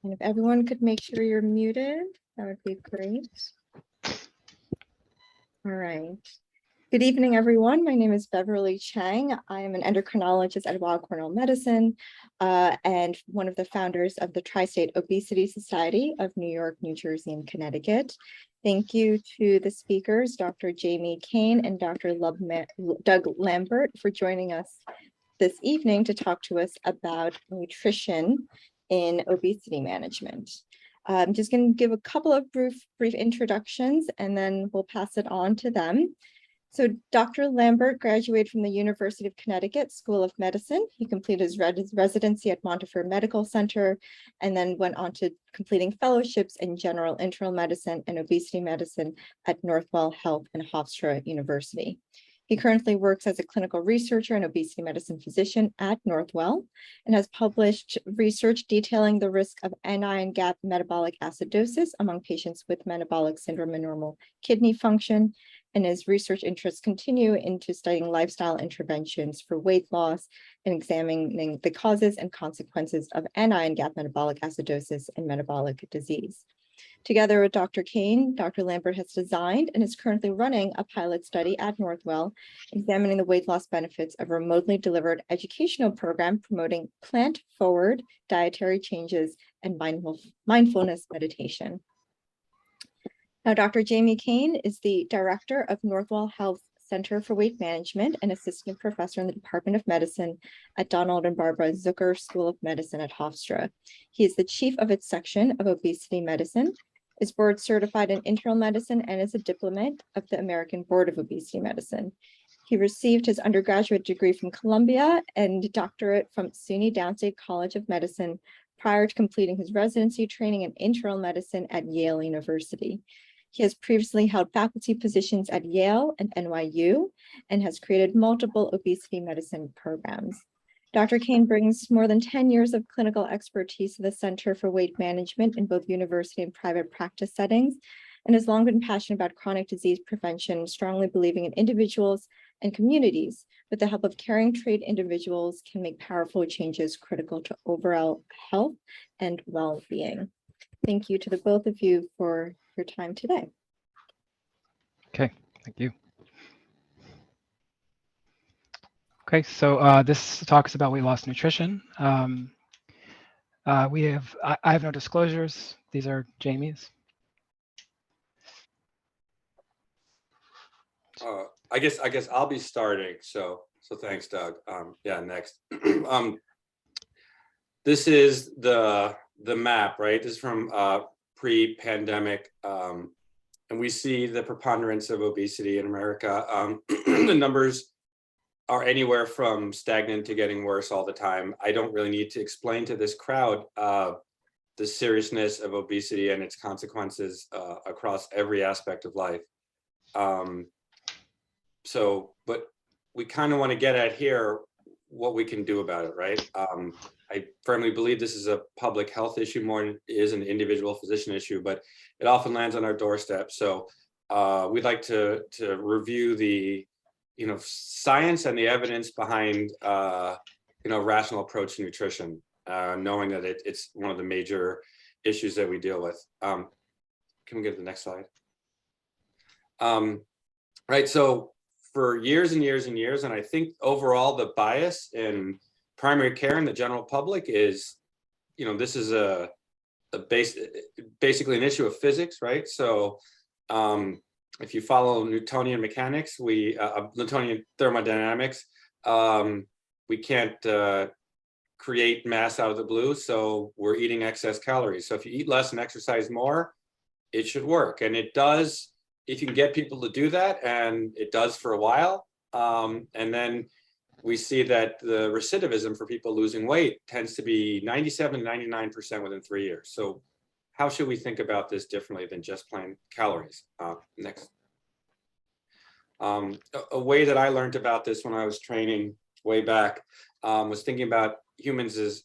And if everyone could make sure you're muted, that would be great. All right. Good evening, everyone. My name is Beverly Chang. I am an endocrinologist at Weill Cornell Medicine and one of the founders of the Tri-State Obesity Society of New York, New Jersey, and Connecticut. Thank you to the speakers, Dr. Jamie Kane and Dr. Doug Lambert, for joining us this evening to talk to us about nutrition in obesity management. I'm just going to give a couple of brief introductions, and then we'll pass it on to them. So Dr. Lambert graduated from the University of Connecticut School of Medicine. He completed his residency at Montefiore Medical Center and then went on to completing fellowships in general internal medicine and obesity medicine at Northwell Health and Hofstra University. He currently works as a clinical researcher and obesity medicine physician at Northwell and has published research detailing the risk of anion gap metabolic acidosis among patients with metabolic syndrome and normal kidney function. And his research interests continue into studying lifestyle interventions for weight loss and examining the causes and consequences of anion gap metabolic acidosis and metabolic disease. Together with Dr. Kane, Dr. Lambert has designed and is currently running a pilot study at Northwell, examining the weight loss benefits of a remotely delivered educational program promoting plant-forward dietary changes and mindfulness meditation. Now, Dr. Jamie Kane is the director of Northwell Health Center for Weight Management and assistant professor in the Department of Medicine at Donald and Barbara Zucker School of Medicine at Hofstra. He is the chief of its section of obesity medicine, is board certified in internal medicine, and is a diplomat of the American Board of Obesity Medicine. He received his undergraduate degree from Columbia and doctorate from SUNY Downstate College of Medicine prior to completing his residency training in internal medicine at Yale University. He has previously held faculty positions at Yale and NYU and has created multiple obesity medicine programs. Dr. Kane brings more than 10 years of clinical expertise to the Center for Weight Management in both university and private practice settings, and has long been passionate about chronic disease prevention, strongly believing in individuals and communities with the help of caring trained individuals can make powerful changes critical to overall health and well-being. Thank you to the both of you for your time today. Okay, thank you. Okay, so this talks about weight loss nutrition. I have no disclosures. These are Jamie's. I guess I'll be starting. So thanks, Doug. Yeah, next. This is the map, right? This is from pre-pandemic, and we see the preponderance of obesity in America. The numbers are anywhere from stagnant to getting worse all the time. I don't really need to explain to this crowd the seriousness of obesity and its consequences across every aspect of life. But we kind of want to get at here what we can do about it, right? I firmly believe this is a public health issue more than it is an individual physician issue, but it often lands on our doorstep. So we'd like to review the science and the evidence behind rational approach to nutrition, knowing that it's one of the major issues that we deal with. Can we get to the next slide? Right, so for years and years and years, and I think overall the bias in primary care in the general public is, this is basically an issue of physics, right? So if you follow Newtonian mechanics, Newtonian thermodynamics, we can't create mass out of the blue, so we're eating excess calories. So if you eat less and exercise more, it should work, and it does. If you can get people to do that, and it does for a while, and then we see that the recidivism for people losing weight tends to be 97 to 99% within 3 years. So how should we think about this differently than just plain calories? Next. A way that I learned about this when I was training way back was thinking about humans as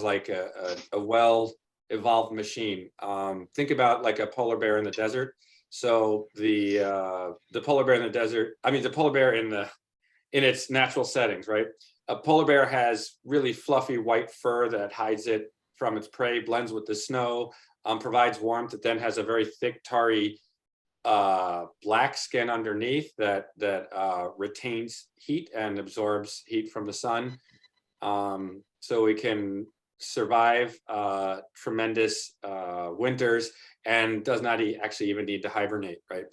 like a well-evolved machine. Think about like a polar bear in the desert. So the polar bear in the desert, the polar bear in its natural settings, right? A polar bear has really fluffy white fur that hides it from its prey, blends with the snow, provides warmth. It then has a very thick, tarry, black skin underneath that retains heat and absorbs heat from the sun. So we can survive tremendous winters and does not actually even need to hibernate, right?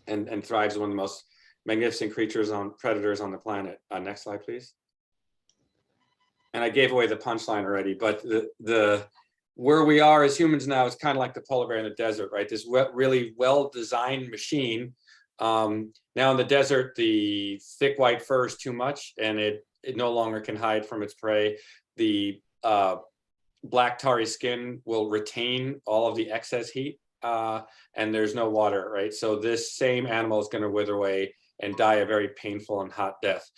And thrives as one of the most magnificent predators on the planet. Next slide, please. And I gave away the punchline already, but the where we are as humans now is kind of like the polar bear in the desert, right? This really well-designed machine. Now in the desert, the thick white fur is too much, and it no longer can hide from its prey. The black tarry skin will retain all of the excess heat, and there's no water, right? So this same animal is going to wither away and die a very painful and hot death.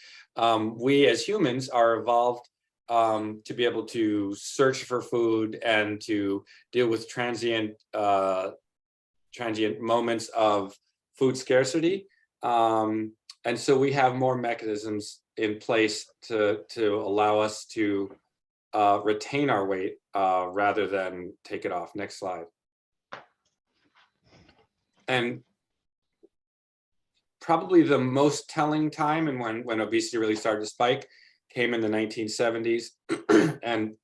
We as humans are evolved to be able to search for food and to deal with transient moments of food scarcity. And so we have more mechanisms in place to allow us to retain our weight rather than take it off. Next slide. And probably the most telling time and when obesity really started to spike came in the 1970s. And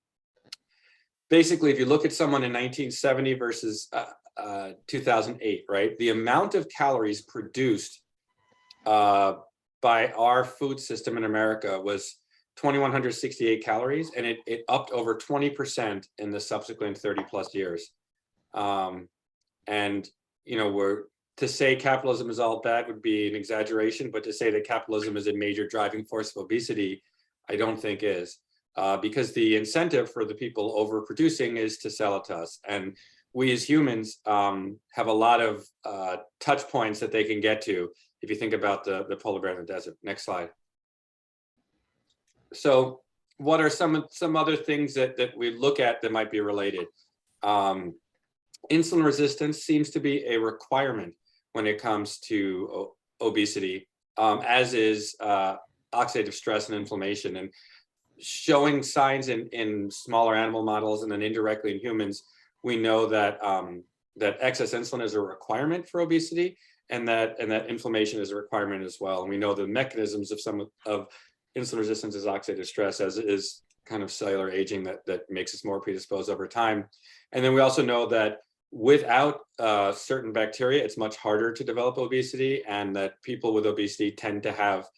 basically, if you look at someone in 1970 versus 2008, right, the amount of calories produced by our food system in America was 2,168 calories, and it upped over 20% in the subsequent 30 plus years. And you know, to say capitalism is all bad would be an exaggeration, but to say that capitalism is a major driving force of obesity, I don't think is, because the incentive for the people overproducing is to sell it to us. And we as humans have a lot of touch points that they can get to if you think about the polar bear in the desert. Next slide. So what are some other things that we look at that might be related? Insulin resistance seems to be a requirement when it comes to obesity, as is oxidative stress and inflammation. And showing signs in smaller animal models and then indirectly in humans, we know that that excess insulin is a requirement for obesity, and that inflammation is a requirement as well. And we know the mechanisms of some of insulin resistance is oxidative stress, as is kind of cellular aging that makes us more predisposed over time. And then we also know that without certain bacteria, it's much harder to develop obesity, and that people with obesity tend to have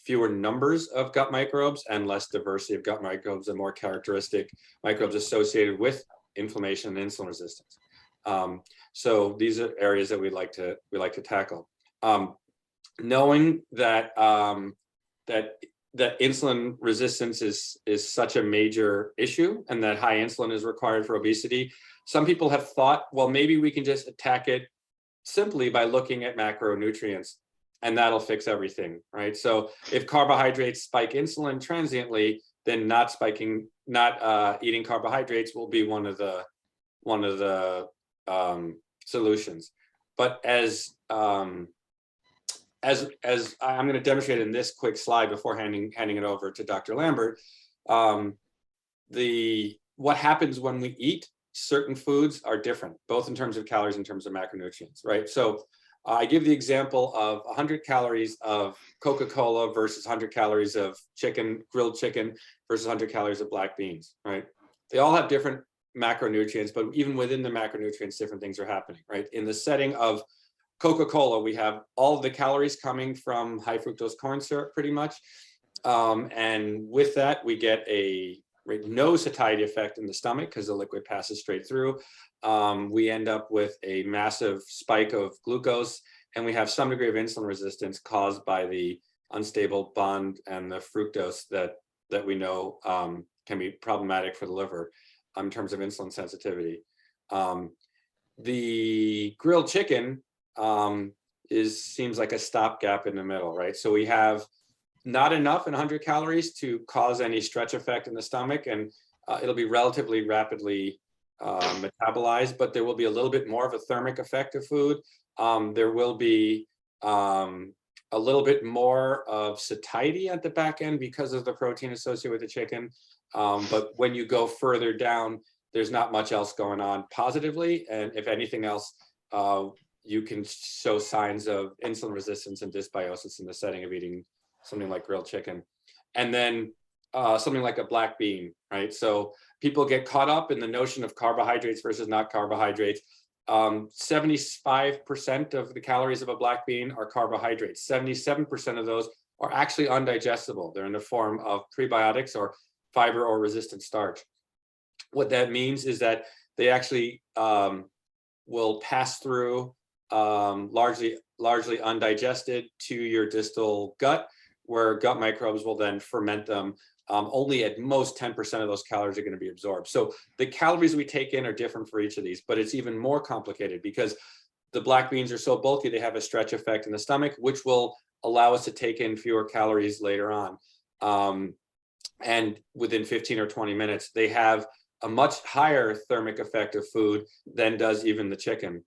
fewer numbers of gut microbes and less diversity of gut microbes and more characteristic microbes associated with inflammation and insulin resistance. So these are areas that we like to tackle. Knowing that that insulin resistance is such a major issue, and that high insulin is required for obesity, some people have thought, well, maybe we can just attack it simply by looking at macronutrients, and that'll fix everything, right? So if carbohydrates spike insulin transiently, then not eating carbohydrates will be one of the solutions. But as I'm going to demonstrate in this quick slide before handing it over to Dr. Lambert, what happens when we eat certain foods are different, both in terms of calories and in terms of macronutrients, right? So I give the example of 100 calories of Coca-Cola versus 100 calories of chicken, grilled chicken, versus 100 calories of black beans, right? They all have different macronutrients, but even within the macronutrients, different things are happening, right? In the setting of Coca-Cola, we have all of the calories coming from high fructose corn syrup, pretty much. And with that, we get no satiety effect in the stomach because the liquid passes straight through. We end up with a massive spike of glucose, and we have some degree of insulin resistance caused by the unstable bond and the fructose that we know can be problematic for the liver in terms of insulin sensitivity. The grilled chicken seems like a stopgap in the middle, right? So we have not enough in 100 calories to cause any stretch effect in the stomach, and it'll be relatively rapidly metabolized, but there will be a little bit more of a thermic effect of food. There will be a little bit more of satiety at the back end because of the protein associated with the chicken. But when you go further down, there's not much else going on positively. And if anything else, you can show signs of insulin resistance and dysbiosis in the setting of eating something like grilled chicken. And then something like a black bean, right? So people get caught up in the notion of carbohydrates versus not carbohydrates. 75% of the calories of a black bean are carbohydrates. 77% of those are actually undigestible. They're in the form of prebiotics or fiber or resistant starch. What that means is that they actually will pass through largely undigested to your distal gut, where gut microbes will then ferment them. Only at most 10% of those calories are going to be absorbed. So the calories we take in are different for each of these, but it's even more complicated because the black beans are so bulky, they have a stretch effect in the stomach, which will allow us to take in fewer calories later on. And within 15 or 20 minutes, they have a much higher thermic effect of food than does even the chicken.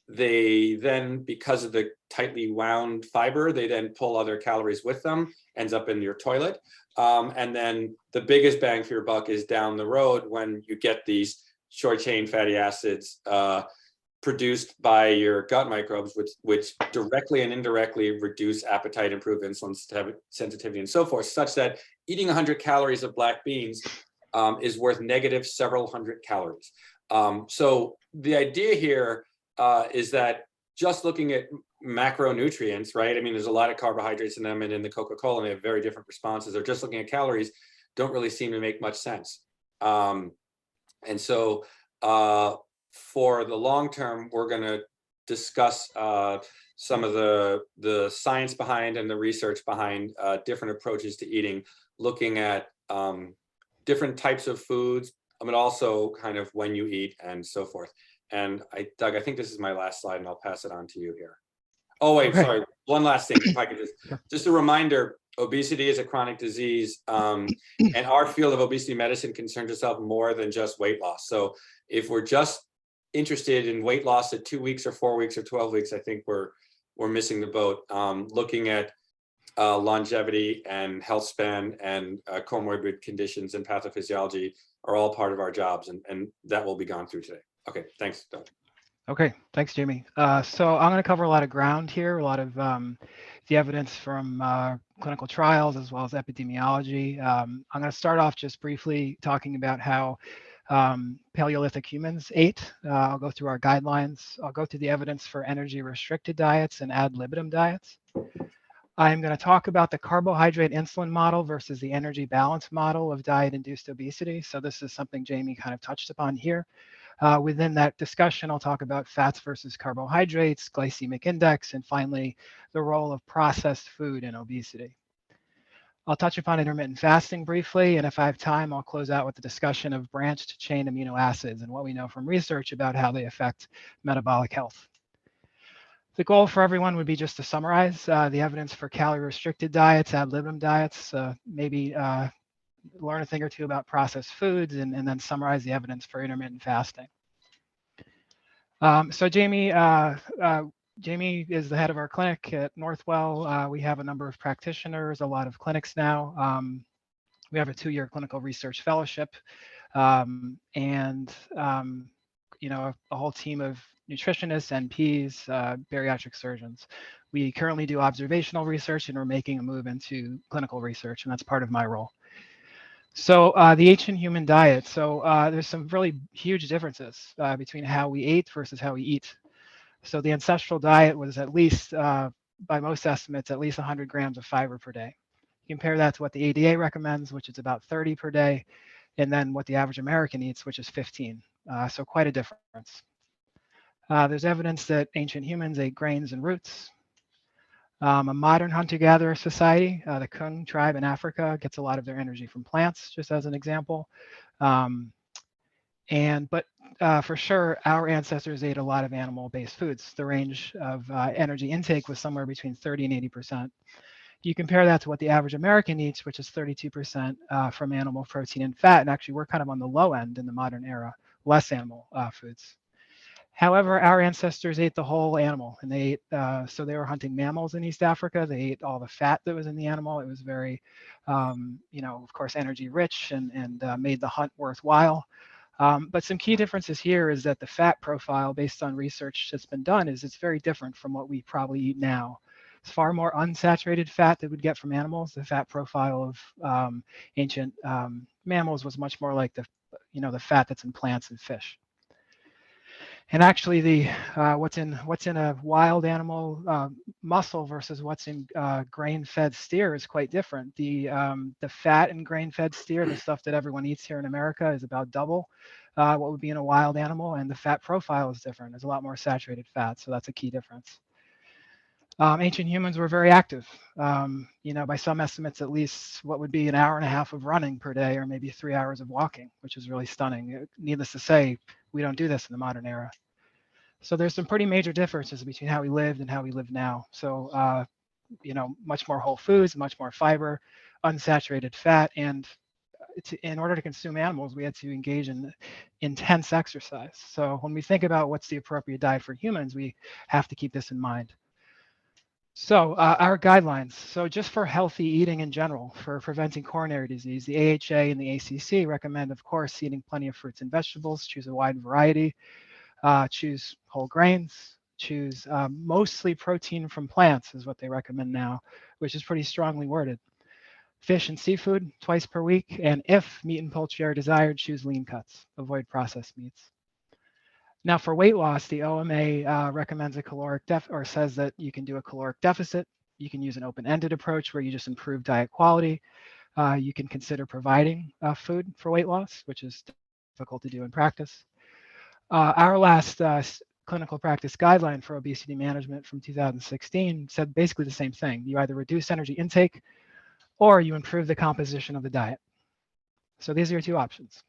They then, because of the tightly wound fiber, they then pull other calories with them, ends up in your toilet. And then the biggest bang for your buck is down the road when you get these short chain fatty acids produced by your gut microbes, which directly and indirectly reduce appetite, improve insulin sensitivity, and so forth, such that eating 100 calories of black beans is worth negative several hundred calories. So the idea here is that just looking at macronutrients, right? I mean, there's a lot of carbohydrates in them, and in the Coca-Cola, and they have very different responses. Or just looking at calories don't really seem to make much sense. And so for the long term, we're going to discuss some of the science behind and the research behind different approaches to eating, looking at different types of foods, but also kind of when you eat and so forth. And Doug, I think this is my last slide, and I'll pass it on to you here. Oh, wait, Okay. sorry. One last thing, if I could just a reminder, obesity is a chronic disease, and our field of obesity medicine concerns itself more than just weight loss. So if we're just interested in weight loss at 2 weeks or 4 weeks or 12 weeks, I think we're missing the boat. Looking at longevity and health span and comorbid conditions and pathophysiology are all part of our jobs, and that will be gone through today. Okay, thanks, Doug. Okay, thanks, Jamie. So I'm going to cover a lot of ground here, a lot of the evidence from clinical trials as well as epidemiology. I'm going to start off just briefly talking about how Paleolithic humans ate. I'll go through our guidelines. I'll go through the evidence for energy-restricted diets and ad libitum diets. I'm going to talk about the carbohydrate insulin model versus the energy balance model of diet-induced obesity. So this is something Jamie kind of touched upon here. Within that discussion, I'll talk about fats versus carbohydrates, glycemic index, and finally, the role of processed food in obesity. I'll touch upon intermittent fasting briefly, and if I have time, I'll close out with the discussion of branched chain amino acids and what we know from research about how they affect metabolic health. The goal for everyone would be just to summarize the evidence for calorie-restricted diets, ad libitum diets, maybe learn a thing or two about processed foods, and then summarize the evidence for intermittent fasting. So Jamie is the head of our clinic at Northwell. We have a number of practitioners, a lot of clinics now. We have a 2-year clinical research fellowship, and a whole team of nutritionists, NPs, bariatric surgeons. We currently do observational research, and we're making a move into clinical research, and that's part of my role. So the ancient human diet. So there's some really huge differences between how we ate versus how we eat. So the ancestral diet was at least, by most estimates, at least 100 grams of fiber per day. Compare that to what the ADA recommends, which is about 30 per day, and then what the average American eats, which is 15. So quite a difference. There's evidence that ancient humans ate grains and roots. A modern hunter-gatherer society, the Kane tribe in Africa, gets a lot of their energy from plants, just as an example. But for sure, our ancestors ate a lot of animal-based foods. The range of energy intake was somewhere between 30 and 80%. You compare that to what the average American eats, which is 32% from animal protein and fat, and actually we're kind of on the low end in the modern era, less animal foods. However, our ancestors ate the whole animal, and they ate, so they were hunting mammals in East Africa. They ate all the fat that was in the animal. It was very, of course, energy rich and made the hunt worthwhile. But some key differences here is that the fat profile, based on research that's been done, is it's very different from what we probably eat now. It's far more unsaturated fat that we'd get from animals. The fat profile of ancient mammals was much more like the fat that's in plants and fish. And actually, the what's in a wild animal muscle versus what's in grain-fed steer is quite different. The fat in grain-fed steer, the stuff that everyone eats here in America, is about double what would be in a wild animal, and the fat profile is different. There's a lot more saturated fat, so that's a key difference. Ancient humans were very active. By some estimates, at least what would be an hour and a half of running per day, or maybe 3 hours of walking, which is really stunning. Needless to say, we don't do this in the modern era. So there's some pretty major differences between how we lived and how we live now. So, much more whole foods, much more fiber, unsaturated fat, and in order to consume animals, we had to engage in intense exercise. So when we think about what's the appropriate diet for humans, we have to keep this in mind. So our guidelines. So just for healthy eating in general, for preventing coronary disease, the AHA and the ACC recommend, of course, eating plenty of fruits and vegetables, choose a wide variety, choose whole grains, choose mostly protein from plants is what they recommend now, which is pretty strongly worded. Fish and seafood twice per week, and if meat and poultry are desired, choose lean cuts, avoid processed meats. Now for weight loss, the OMA recommends a caloric or says that you can do a caloric deficit. You can use an open-ended approach where you just improve diet quality. You can consider providing food for weight loss, which is difficult to do in practice. Our last clinical practice guideline for obesity management from 2016 said basically the same thing. You either reduce energy intake or you improve the composition of the diet. So these are your two options.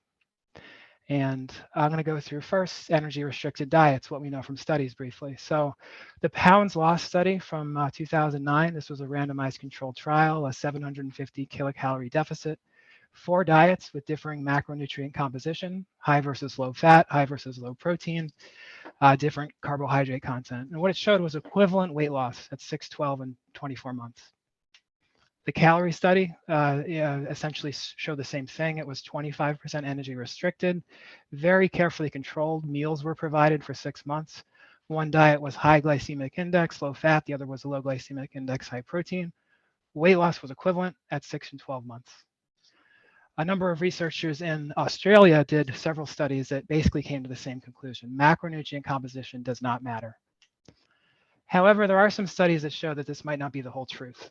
And I'm going to go through first energy restricted diets, what we know from studies briefly. So the pounds lost study from 2009, this was a randomized controlled trial, a 750 kilocalorie deficit, 4 diets with differing macronutrient composition, high versus low fat, high versus low protein, different carbohydrate content. And what it showed was equivalent weight loss at 6, 12, and 24 months. The calorie study essentially showed the same thing. It was 25% energy restricted, very carefully controlled. Meals were provided for 6 months. One diet was high glycemic index, low fat. The other was low glycemic index, high protein. Weight loss was equivalent at 6 and 12 months. A number of researchers in Australia did several studies that basically came to the same conclusion. Macronutrient composition does not matter. However, there are some studies that show that this might not be the whole truth.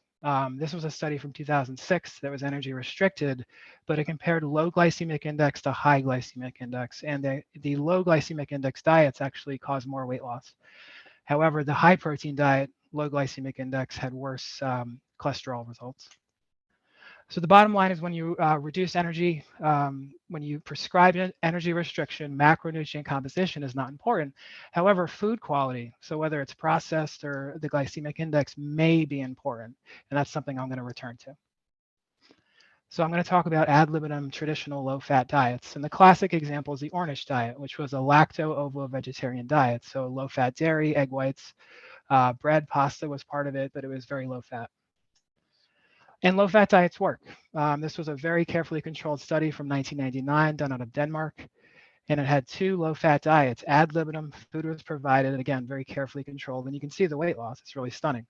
This was a study from 2006 that was energy restricted, but it compared low glycemic index to high glycemic index. And the low glycemic index diets actually caused more weight loss. However, the high protein diet, low glycemic index, had worse cholesterol results. So the bottom line is when you reduce energy, when you prescribe energy restriction, macronutrient composition is not important. However, food quality, so whether it's processed or the glycemic index, may be important. And that's something I'm going to return to. So I'm going to talk about ad libitum traditional low-fat diets. And the classic example is the Ornish diet, which was a lacto-ovo-vegetarian diet. So low-fat dairy, egg whites, bread, pasta was part of it, but it was very low-fat. And low-fat diets work. This was a very carefully controlled study from 1999 done out of Denmark. And it had 2 low-fat diets. Ad libitum, food was provided, and again, very carefully controlled. And you can see the weight loss. It's really stunning.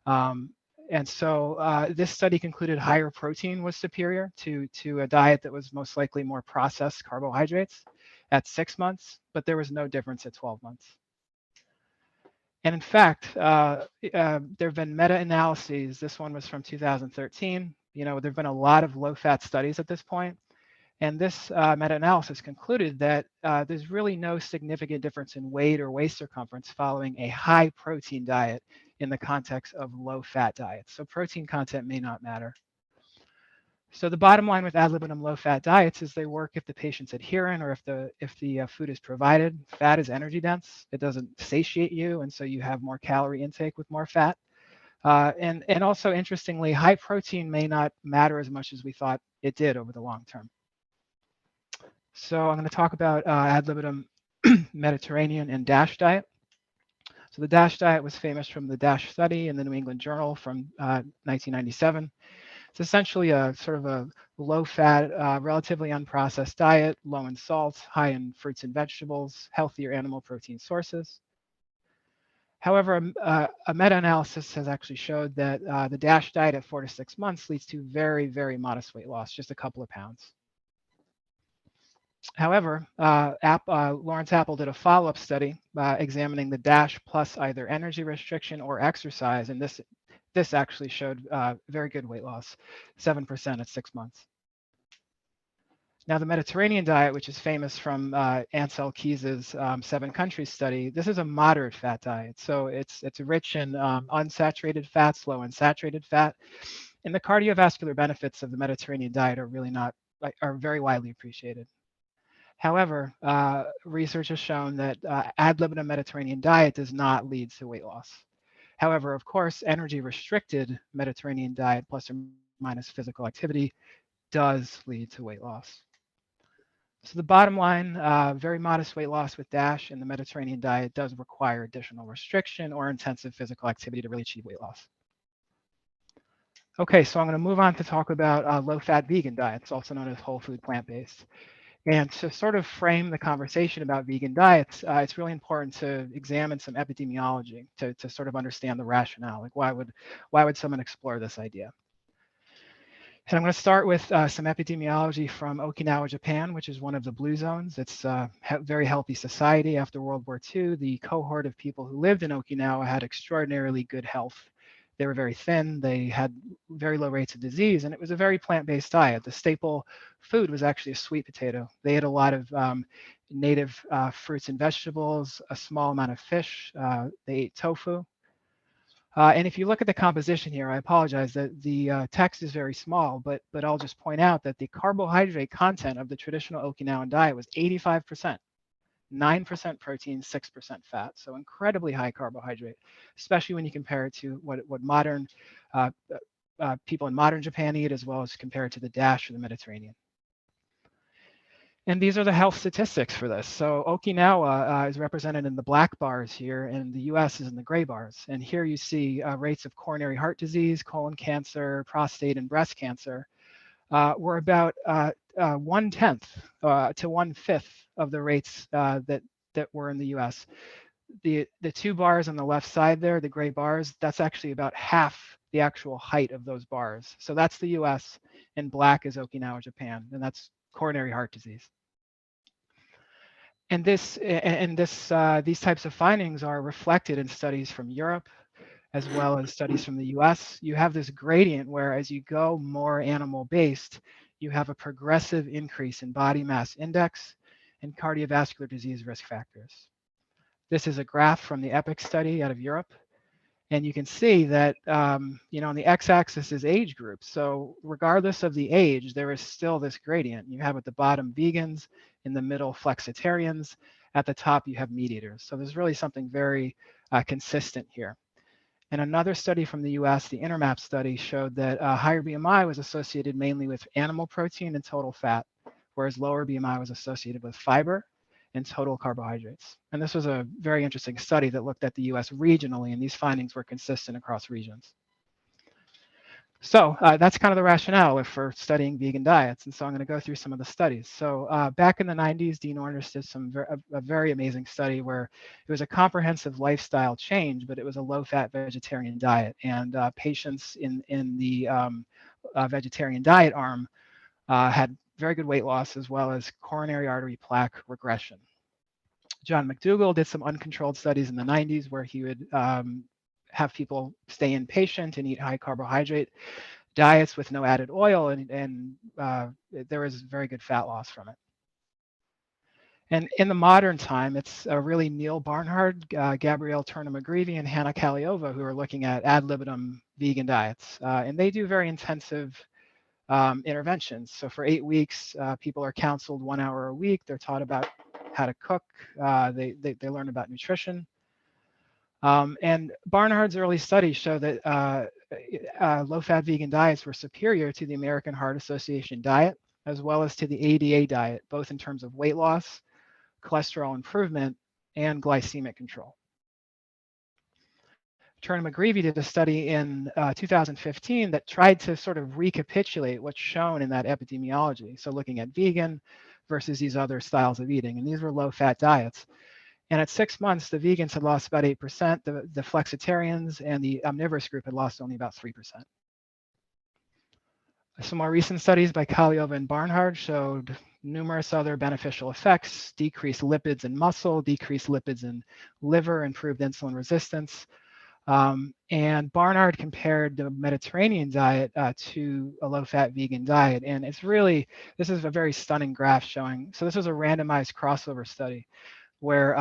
And so this study concluded higher protein was superior to a diet that was most likely more processed carbohydrates at 6 months, but there was no difference at 12 months. And in fact, there have been meta-analyses. This one was from 2013. There have been a lot of low-fat studies at this point. And this meta-analysis concluded that there's really no significant difference in weight or waist circumference following a high-protein diet in the context of low-fat diets. So protein content may not matter. So the bottom line with ad libitum low-fat diets is they work if the patient's adherent or if the food is provided. Fat is energy dense. It doesn't satiate you, and so you have more calorie intake with more fat. And also, interestingly, high protein may not matter as much as we thought it did over the long term. So I'm going to talk about ad libitum Mediterranean and DASH diet. So the DASH diet was famous from the DASH study in the New England Journal from 1997. It's essentially a sort of a low-fat, relatively unprocessed diet, low in salt, high in fruits and vegetables, healthier animal protein sources. However, a meta-analysis has actually showed that the DASH diet at 4 to 6 months leads to very, very modest weight loss, just a couple of pounds. However, Lawrence Apple did a follow-up study examining the DASH plus either energy restriction or exercise, and this actually showed very good weight loss, 7% at 6 months. Now, the Mediterranean diet, which is famous from Ansel Keys's 7 countries study, this is a moderate fat diet. So it's rich in unsaturated fats, low in saturated fat. And the cardiovascular benefits of the Mediterranean diet are really not, are very widely appreciated. However, research has shown that ad libitum Mediterranean diet does not lead to weight loss. However, of course, energy restricted Mediterranean diet plus or minus physical activity does lead to weight loss. So the bottom line, very modest weight loss with DASH, and the Mediterranean diet does require additional restriction or intensive physical activity to really achieve weight loss. Okay, so I'm going to move on to talk about low-fat vegan diets, also known as whole food plant-based. And to sort of frame the conversation about vegan diets, it's really important to examine some epidemiology to sort of understand the rationale. Like why would someone explore this idea? And I'm going to start with some epidemiology from Okinawa, Japan, which is one of the blue zones. It's a very healthy society. After World War II, the cohort of people who lived in Okinawa had extraordinarily good health. They were very thin, they had very low rates of disease, and it was a very plant-based diet. The staple food was actually a sweet potato. They ate a lot of native fruits and vegetables, a small amount of fish. They ate tofu. And if you look at the composition here, I apologize that the text is very small, but I'll just point out that the carbohydrate content of the traditional Okinawan diet was 85%, 9% protein, 6% fat. So incredibly high carbohydrate, especially when you compare it to what modern people in modern Japan eat, as well as compared to the DASH or the Mediterranean. And these are the health statistics for this. So Okinawa is represented in the black bars here, and the US is in the gray bars. And here you see rates of coronary heart disease, colon cancer, prostate, and breast cancer were about 1/10 to 1/5 of the rates that were in the US. The 2 bars on the left side there, the gray bars, that's actually about half the actual height of those bars. So that's the US, and black is Okinawa, Japan, and that's coronary heart disease. And these types of findings are reflected in studies from Europe, as well as studies from the US. You have this gradient where as you go more animal-based, you have a progressive increase in body mass index and cardiovascular disease risk factors. This is a graph from the EPIC study out of Europe. And you can see that, on the x-axis is age groups. So regardless of the age, there is still this gradient. You have at the bottom vegans, in the middle flexitarians, at the top you have meat eaters. So there's really something very consistent here. And another study from the US, the INTERMAP study, showed that higher BMI was associated mainly with animal protein and total fat, whereas lower BMI was associated with fiber and total carbohydrates. And this was a very interesting study that looked at the US regionally, and these findings were consistent across regions. So that's kind of the rationale for studying vegan diets. And so I'm going to go through some of the studies. So back in the 90s, Dean Ornish did a very amazing study where it was a comprehensive lifestyle change, but it was a low-fat vegetarian diet. And patients in the vegetarian diet arm had very good weight loss, as well as coronary artery plaque regression. John McDougall did some uncontrolled studies in the 90s where he would have people stay inpatient and eat high carbohydrate diets with no added oil, and there was very good fat loss from it. And in the modern time, it's really Neil Barnard, Gabrielle Turner-McGreevy, and Hannah Kaliova who are looking at ad libitum vegan diets. And they do very intensive interventions. So for 8 weeks, people are counseled 1 hour a week. They're taught about how to cook. They learn about nutrition. And Barnard's early studies show that low-fat vegan diets were superior to the American Heart Association diet, as well as to the ADA diet, both in terms of weight loss, cholesterol improvement, and glycemic control. Turner McGreevy did a study in 2015 that tried to sort of recapitulate what's shown in that epidemiology. So looking at vegan versus these other styles of eating, and these were low-fat diets. And at 6 months, the vegans had lost about 8%, the flexitarians and the omnivorous group had lost only about 3%. Some more recent studies by Kaliova and Barnhart showed numerous other beneficial effects: decreased lipids in muscle, decreased lipids in liver, improved insulin resistance. And Barnhart compared the Mediterranean diet to a low-fat vegan diet. And it's really, this is a very stunning graph showing. So this was a randomized crossover study where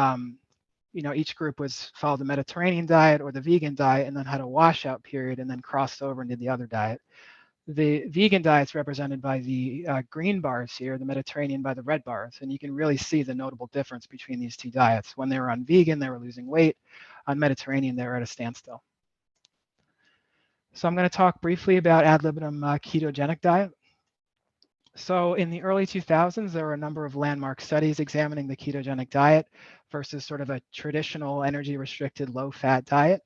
each group followed the Mediterranean diet or the vegan diet and then had a washout period and then crossed over and did the other diet. The vegan diet's represented by the green bars here, the Mediterranean by the red bars. And you can really see the notable difference between these two diets. When they were on vegan, they were losing weight. On Mediterranean, they were at a standstill. So I'm going to talk briefly about ad libitum ketogenic diet. So in the early 2000s, there were a number of landmark studies examining the ketogenic diet versus sort of a traditional energy-restricted low-fat diet.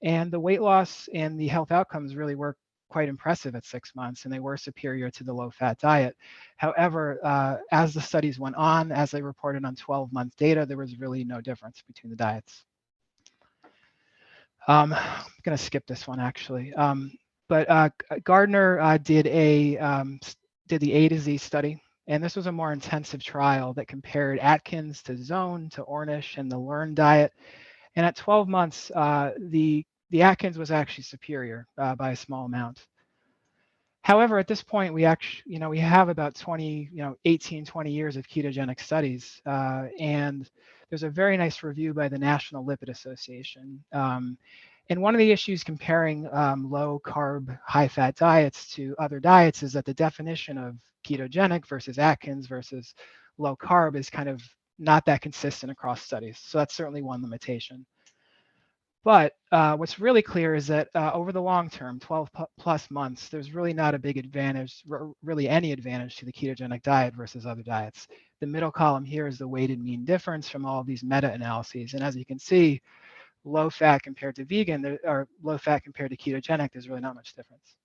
And the weight loss and the health outcomes really were quite impressive at 6 months, and they were superior to the low-fat diet. However, as the studies went on, as they reported on 12-month data, there was really no difference between the diets. I'm going to skip this one, actually. But Gardner did the A to Z study, and this was a more intensive trial that compared Atkins to Zone to Ornish and the Learn diet. And at 12 months, the Atkins was actually superior by a small amount. However, at this point, we have about 18, 20 years of ketogenic studies, and there's a very nice review by the National Lipid Association. And one of the issues comparing low carb, high fat diets to other diets is that the definition of ketogenic versus Atkins versus low carb is kind of not that consistent across studies. So that's certainly one limitation. But what's really clear is that over the long term, 12 plus months, there's really not a big advantage, really any advantage to the ketogenic diet versus other diets. The middle column here is the weighted mean difference from all of these meta-analyses. And as you can see, low fat compared to vegan, or low fat compared to ketogenic, there's really not much difference.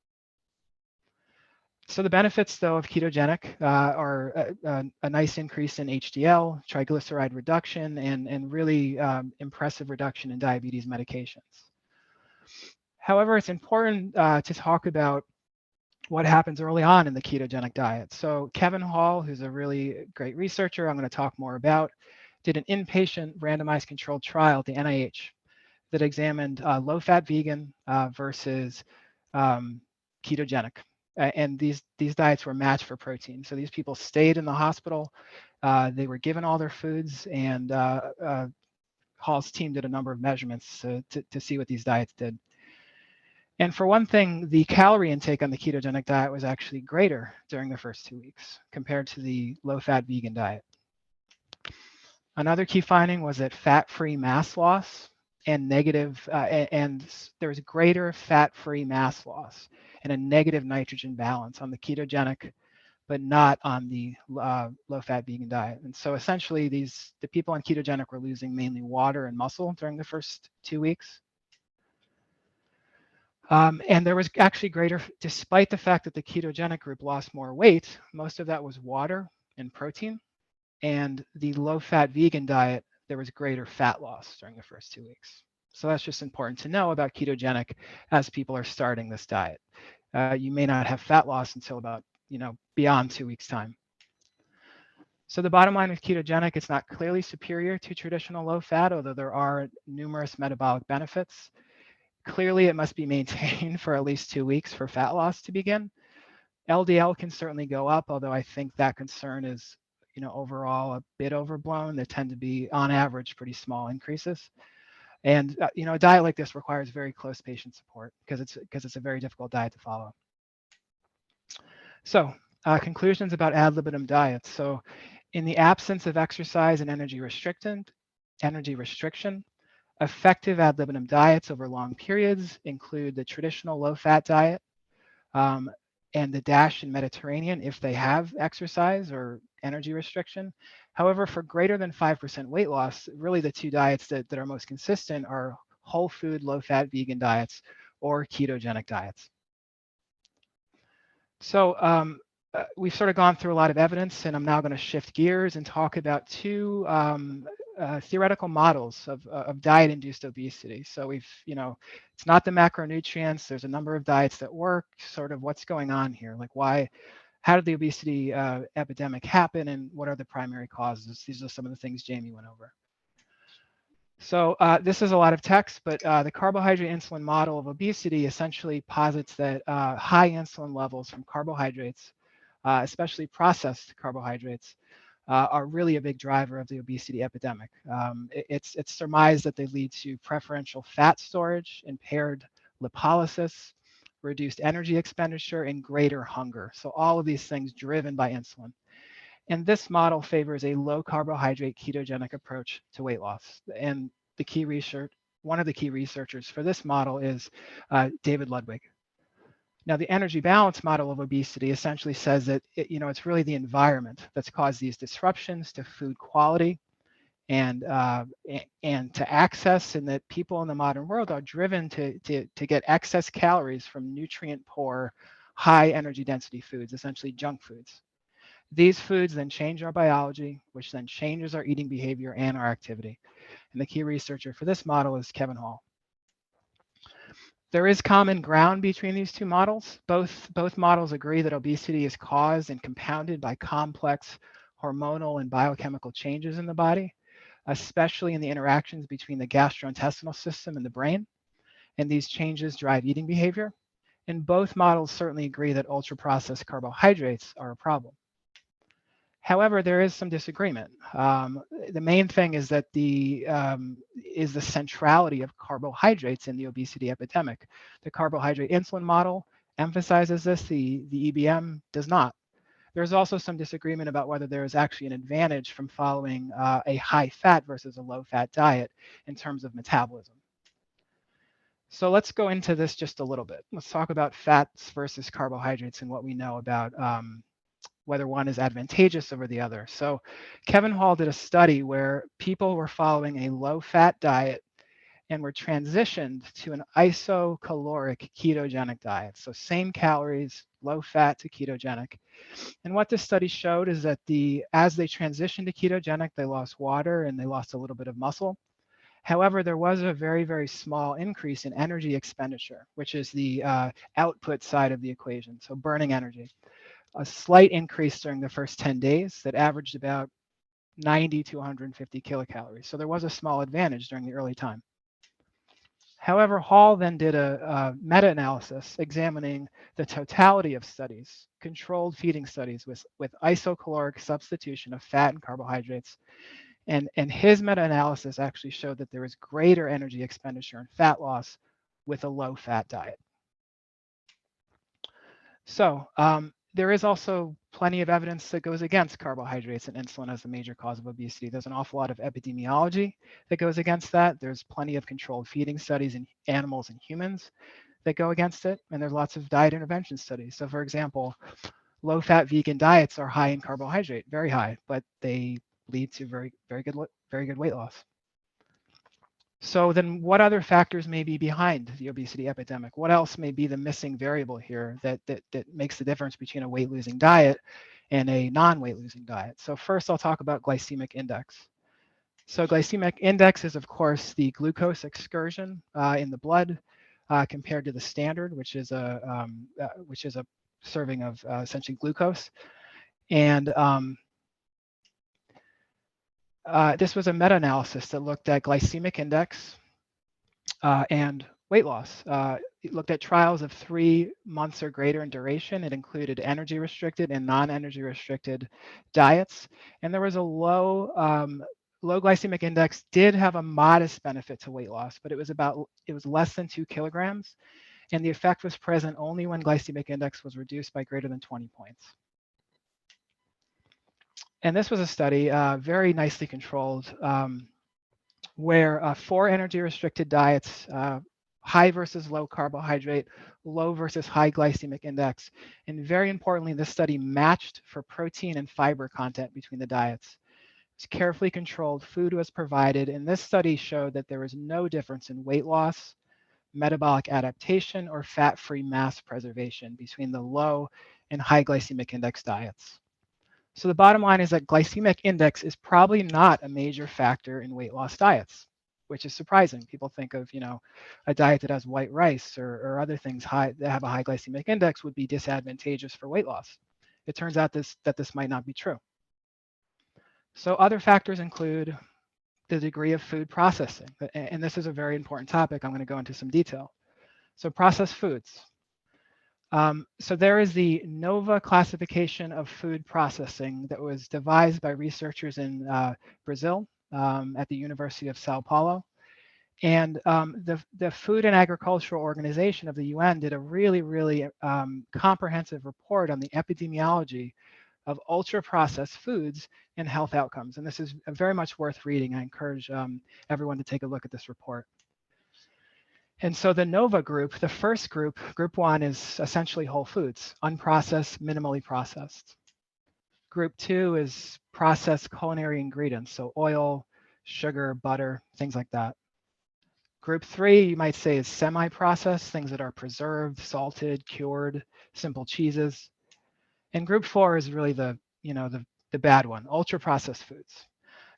So the benefits, though, of ketogenic are a nice increase in HDL, triglyceride reduction, and really impressive reduction in diabetes medications. However, it's important to talk about what happens early on in the ketogenic diet. So Kevin Hall, who's a really great researcher I'm going to talk more about, did an inpatient randomized controlled trial at the NIH that examined low-fat vegan versus ketogenic. And these diets were matched for protein. So these people stayed in the hospital. They were given all their foods, and Hall's team did a number of measurements to see what these diets did. And for one thing, the calorie intake on the ketogenic diet was actually greater during the first 2 weeks compared to the low-fat vegan diet. Another key finding was that fat-free mass loss and there was greater fat-free mass loss and a negative nitrogen balance on the ketogenic, but not on the low-fat vegan diet. And so essentially, the people on ketogenic were losing mainly water and muscle during the first 2 weeks. And there was actually greater, despite the fact that the ketogenic group lost more weight, most of that was water and protein. And the low-fat vegan diet, there was greater fat loss during the first 2 weeks. So that's just important to know about ketogenic as people are starting this diet. You may not have fat loss until about, beyond 2 weeks' time. So the bottom line with ketogenic, it's not clearly superior to traditional low-fat, although there are numerous metabolic benefits. Clearly, it must be maintained for at least 2 weeks for fat loss to begin. LDL can certainly go up, although I think that concern is overall a bit overblown. There tend to be, on average, pretty small increases. And a diet like this requires very close patient support because it's a very difficult diet to follow. So conclusions about ad libitum diets. So in the absence of exercise and energy restriction, effective ad libitum diets over long periods include the traditional low-fat diet and the DASH and Mediterranean if they have exercise or energy restriction. However, for greater than 5% weight loss, really the two diets that are most consistent are whole food, low-fat vegan diets or ketogenic diets. So we've sort of gone through a lot of evidence, and I'm now going to shift gears and talk about two theoretical models of diet-induced obesity. So it's not the macronutrients. There's a number of diets that work. Sort of what's going on here, like how did the obesity epidemic happen, and what are the primary causes? These are some of the things Jamie went over. So this is a lot of text, but the carbohydrate insulin model of obesity essentially posits that high insulin levels from carbohydrates, especially processed carbohydrates, are really a big driver of the obesity epidemic. It's surmised that they lead to preferential fat storage, impaired lipolysis, reduced energy expenditure, and greater hunger. So all of these things driven by insulin. And this model favors a low carbohydrate ketogenic approach to weight loss. And one of the key researchers for this model is David Ludwig. Now, the energy balance model of obesity essentially says that it's really the environment that's caused these disruptions to food quality and to access, and that people in the modern world are driven to get excess calories from nutrient poor, high energy density foods, essentially junk foods. These foods then change our biology, which then changes our eating behavior and our activity. And the key researcher for this model is Kevin Hall. There is common ground between these two models. Both models agree that obesity is caused and compounded by complex hormonal and biochemical changes in the body, especially in the interactions between the gastrointestinal system and the brain. And these changes drive eating behavior. And both models certainly agree that ultra-processed carbohydrates are a problem. However, there is some disagreement. The main thing is that the centrality of carbohydrates in the obesity epidemic. The carbohydrate insulin model emphasizes this, the EBM does not. There's also some disagreement about whether there is actually an advantage from following a high fat versus a low fat diet in terms of metabolism. So let's go into this just a little bit. Let's talk about fats versus carbohydrates and what we know about whether one is advantageous over the other. So Kevin Hall did a study where people were following a low-fat diet and were transitioned to an isocaloric ketogenic diet. So same calories, low fat to ketogenic. And what this study showed is that as they transitioned to ketogenic, they lost water and they lost a little bit of muscle. However, there was a very, very small increase in energy expenditure, which is the output side of the equation, so burning energy. A slight increase during the first 10 days that averaged about 90 to 150 kilocalories. So there was a small advantage during the early time. However, Hall then did a meta-analysis examining the totality of studies, controlled feeding studies with isocaloric substitution of fat and carbohydrates. And his meta-analysis actually showed that there was greater energy expenditure and fat loss with a low-fat diet. So there is also plenty of evidence that goes against carbohydrates and insulin as a major cause of obesity. There's an awful lot of epidemiology that goes against that. There's plenty of controlled feeding studies in animals and humans that go against it. And there's lots of diet intervention studies. So for example, low-fat vegan diets are high in carbohydrate, very high, but they lead to very good weight loss. So then what other factors may be behind the obesity epidemic? What else may be the missing variable here that makes the difference between a weight-losing diet and a non-weight losing diet? So first I'll talk about glycemic index. So glycemic index is of course the glucose excursion in the blood compared to the standard, which is a serving of essentially glucose. And this was a meta-analysis that looked at glycemic index and weight loss. It looked at trials of 3 months or greater in duration. It included energy restricted and non-energy restricted diets. And there was a low glycemic index did have a modest benefit to weight loss, but it was less than 2 kilograms. And the effect was present only when glycemic index was reduced by greater than 20 points. And this was a study very nicely controlled where 4 energy restricted diets, high versus low carbohydrate, low versus high glycemic index. And very importantly, this study matched for protein and fiber content between the diets. carefully controlled food was provided, and this study showed that there was no difference in weight loss, metabolic adaptation, or fat-free mass preservation between the low and high glycemic index diets. So the bottom line is that glycemic index is probably not a major factor in weight loss diets, which is surprising. People think of, a diet that has white rice or other things that have a high glycemic index would be disadvantageous for weight loss. It turns out that this might not be true. So other factors include the degree of food processing, and this is a very important topic. I'm going to go into some detail. So processed foods. So there is the NOVA classification of food processing that was devised by researchers in Brazil at the University of Sao Paulo. And the Food and Agricultural Organization of the UN did a really comprehensive report on the epidemiology of ultra-processed foods and health outcomes. And this is very much worth reading. I encourage everyone to take a look at this report. And so the NOVA group, the first group, group 1, is essentially whole foods, unprocessed, minimally processed. Group 2 is processed culinary ingredients, so oil, sugar, butter, things like that. Group 3, you might say, is semi-processed, things that are preserved, salted, cured, simple cheeses. And group 4 is really the bad one, ultra-processed foods.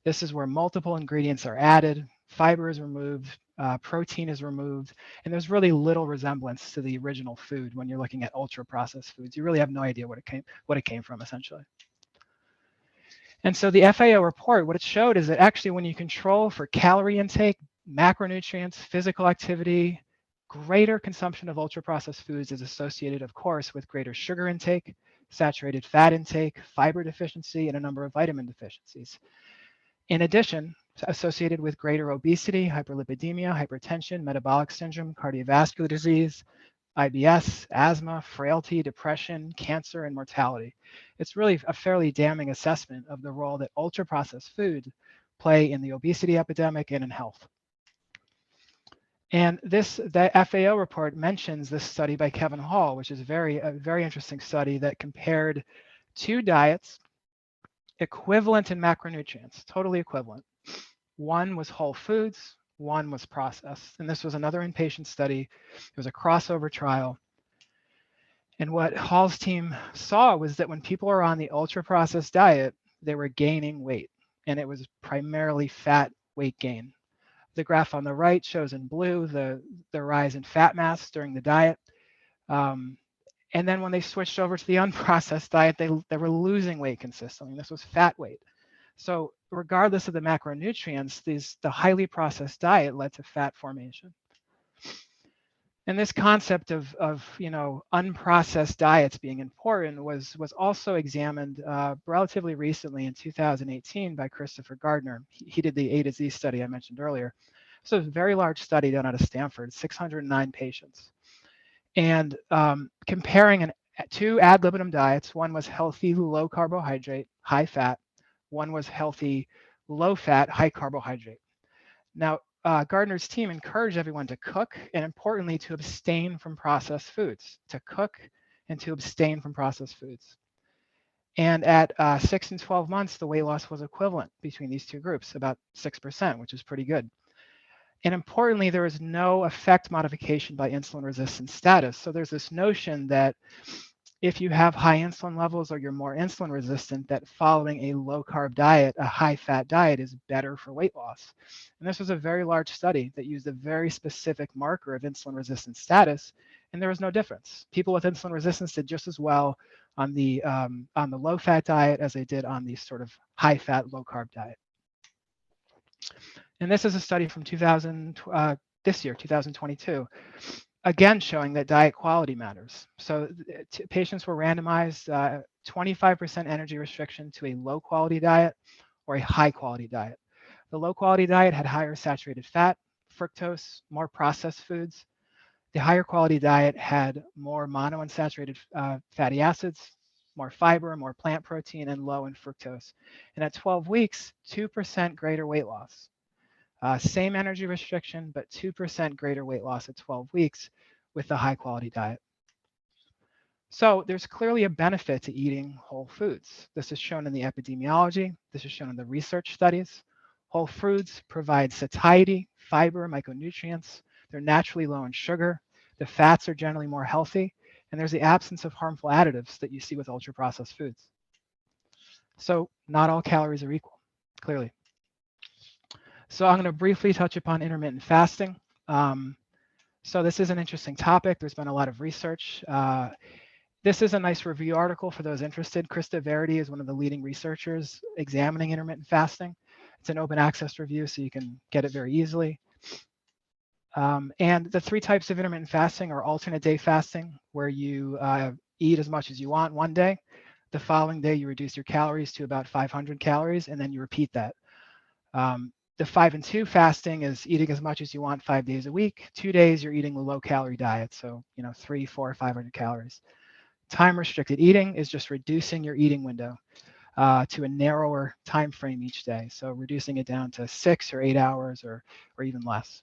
This is where multiple ingredients are added, fiber is removed, protein is removed, and there's really little resemblance to the original food when you're looking at ultra-processed foods. You really have no idea what it came from, essentially. And so the FAO report, what it showed is that actually when you control for calorie intake, macronutrients, physical activity, greater consumption of ultra-processed foods is associated, of course, with greater sugar intake, saturated fat intake, fiber deficiency, and a number of vitamin deficiencies. In addition, associated with greater obesity, hyperlipidemia, hypertension, metabolic syndrome, cardiovascular disease, IBS, asthma, frailty, depression, cancer, and mortality. It's really a fairly damning assessment of the role that ultra-processed foods play in the obesity epidemic and in health. And the FAO report mentions this study by Kevin Hall, which is a very interesting study that compared 2 diets equivalent in macronutrients, totally equivalent. One was whole foods, one was processed. And this was another inpatient study. It was a crossover trial. And what Hall's team saw was that when people were on the ultra-processed diet, they were gaining weight, and it was primarily fat weight gain. The graph on the right shows in blue the rise in fat mass during the diet. And then when they switched over to the unprocessed diet, they were losing weight consistently. This was fat weight. So regardless of the macronutrients, the highly processed diet led to fat formation. And this concept of unprocessed diets being important was also examined relatively recently in 2018 by Christopher Gardner. He did the A to Z study I mentioned earlier. So it's a very large study done out of Stanford, 609 patients. And comparing 2 ad libitum diets, one was healthy, low carbohydrate, high fat. One was healthy, low fat, high carbohydrate. Now, Gardner's team encouraged everyone to cook and, importantly, to abstain from processed foods, to cook and to abstain from processed foods. And at 6 and 12 months, the weight loss was equivalent between these 2 groups, about 6%, which is pretty good. And importantly, there was no effect modification by insulin resistance status. So there's this notion that if you have high insulin levels or you're more insulin resistant, that following a low carb diet, a high fat diet, is better for weight loss. And this was a very large study that used a very specific marker of insulin resistance status, and there was no difference. People with insulin resistance did just as well on the low fat diet as they did on the sort of high fat, low carb diet. And this is a study from this year, 2022. Again, showing that diet quality matters. So patients were randomized 25% energy restriction to a low quality diet or a high quality diet. The low quality diet had higher saturated fat, fructose, more processed foods. The higher quality diet had more monounsaturated fatty acids, more fiber, more plant protein, and low in fructose. And at 12 weeks, 2% greater weight loss. Same energy restriction, but 2% greater weight loss at 12 weeks with the high quality diet. So there's clearly a benefit to eating whole foods. This is shown in the epidemiology. This is shown in the research studies. Whole foods provide satiety, fiber, micronutrients. They're naturally low in sugar. The fats are generally more healthy. And there's the absence of harmful additives that you see with ultra-processed foods. So not all calories are equal, clearly. So I'm going to briefly touch upon intermittent fasting. So this is an interesting topic. There's been a lot of research. This is a nice review article for those interested. Krista Verity is one of the leading researchers examining intermittent fasting. It's an open access review, so you can get it very easily. And the 3 types of intermittent fasting are alternate day fasting, where you eat as much as you want one day. The following day, you reduce your calories to about 500 calories, and then you repeat that. The 5 and 2 fasting is eating as much as you want 5 days a week. 2 days, you're eating a low-calorie diet, so 3, 4, 500 calories. Time-restricted eating is just reducing your eating window to a narrower time frame each day, so reducing it down to 6 or 8 hours or even less.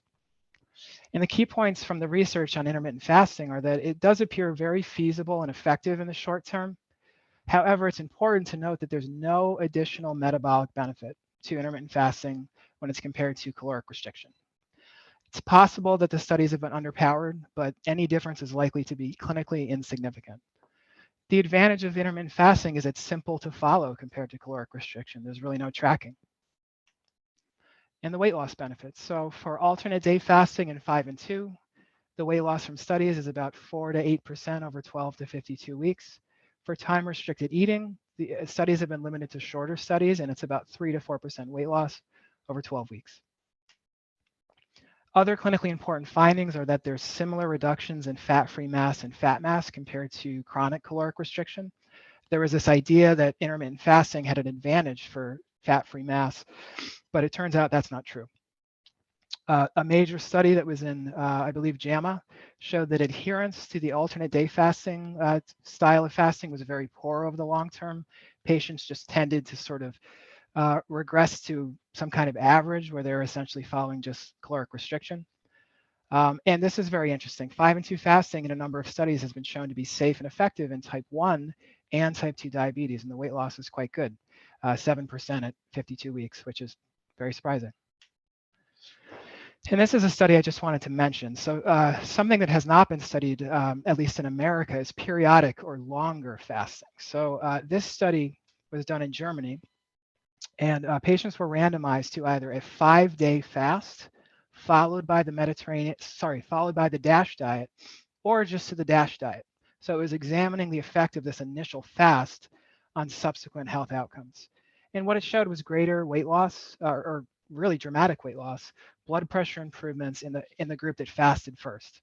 And the key points from the research on intermittent fasting are that it does appear very feasible and effective in the short term. However, it's important to note that there's no additional metabolic benefit to intermittent fasting when it's compared to caloric restriction. It's possible that the studies have been underpowered, but any difference is likely to be clinically insignificant. The advantage of intermittent fasting is it's simple to follow compared to caloric restriction. There's really no tracking. And the weight loss benefits. So for alternate day fasting in 5 and 2, the weight loss from studies is about 4 to 8% over 12 to 52 weeks. For time-restricted eating, the studies have been limited to shorter studies, and it's about 3 to 4% weight loss over 12 weeks. Other clinically important findings are that there's similar reductions in fat-free mass and fat mass compared to chronic caloric restriction. There was this idea that intermittent fasting had an advantage for fat-free mass, but it turns out that's not true. A major study that was in, I believe, JAMA showed that adherence to the alternate day fasting style of fasting was very poor over the long term. Patients just tended to sort of regress to some kind of average where they're essentially following just caloric restriction. And this is very interesting. 5 and 2 fasting in a number of studies has been shown to be safe and effective in type 1 and type 2 diabetes, and the weight loss is quite good, 7% at 52 weeks, which is very surprising. And this is a study I just wanted to mention. So something that has not been studied, at least in America, is periodic or longer fasting. So this study was done in Germany, and patients were randomized to either a 5-day fast followed by the DASH diet, or just to the DASH diet. So it was examining the effect of this initial fast on subsequent health outcomes. And what it showed was greater weight loss, or really dramatic weight loss, blood pressure improvements in the group that fasted first.